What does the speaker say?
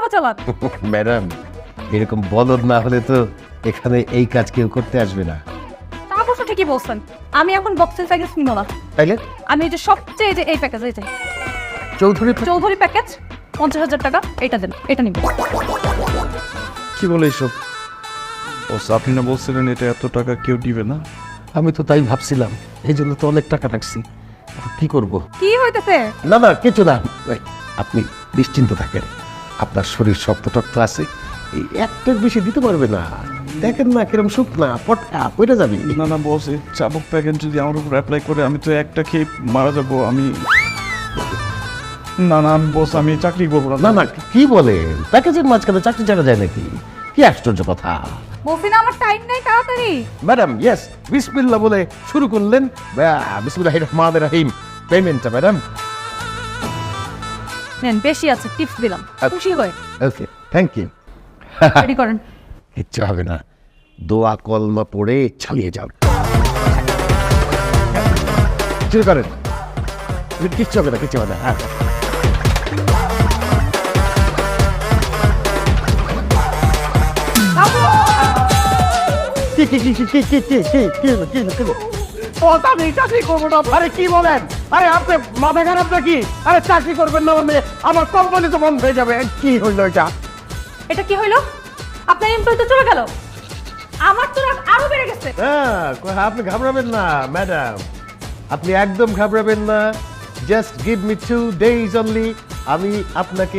কিভাবে চালান? ম্যাডাম, এরকম বলদ না হলে তো এখানে এই কাজ কেউ করতে আসবে না। তা অবশ্য ঠিকই বলছেন। আমি এখন বক্সের প্যাকেজ নিব না। তাইলে আমি এই যে সবচেয়ে এই প্যাকেজ এই যে চৌধুরী প্যাকেজ 50,000 টাকা, এটা দেন, এটা নিব। কি বলে এইসব? আপনি না বলছিলেন এটা এত টাকা কেউ দিবে না? আমি তো তাই ভাবছিলাম, এই জন্য তো অনেক টাকা রাখছি। কি করব? কি হইতেছে? না না, কিছু না। আপনি নিশ্চিন্ত থাকেন, আপনার শরীর শক্ত টক্ত আছে, এই একটার বেশি দিতে পারবে না। দেখেন না কিরম শুকনা পটকা কইরা যাবি। না না বস, এই চাবুক প্যাকেট যদি আমার উপর অ্যাপ্লাই করে আমি তো একটা খেয়ে মারা যাবো। আমি না না, আমি বস, আমি চাকরি করবো না। না না, কি বলেন? প্যাকেজের মাঝখানে চাকরি ছাড়া যায় নাকি? কি আশ্চর্য কথা। বলছি না আমার টাইম নাই, তাড়াতাড়ি। ম্যাডাম, ইয়েস, বিসমিল্লাহ বলে শুরু করলেন। বিসমিল্লাহির রহমানির রহিম। পেমেন্টটা ম্যাডাম। নেন, বেশি আছে, টিপস দিলাম, খুশি হয়ে। ওকে, থ্যাংক ইউ। রেডি করেন। কিচ্ছু হবে না, দোয়া কলমা পড়ে চালিয়ে যাও। শুরু করেন। কিচ্ছু হবে না, কিচ্ছু হবে না। হ্যাঁ, কি কি কি কি কি কি কি কি কি কি কি? ও, আমি চাকরি করবো না। আরে কি বলেন? আরে আপনি মাথা খারাপ নাকি? আরে চাকরি করবেন না মানে আমার কোম্পানি তো বন্ধ হয়ে যাবে। কি হইলো এটা? এটা কি হইলো? আপনার এমপ্লয়ি তো চলে গেল, আমার তো রাগ আরো বেড়ে গেছে। হ্যাঁ, আপনি ঘাবড়াবেন না ম্যাডাম, আপনি একদম ঘাবড়াবেন না। Just give me 2 days only, আমি আপনাকে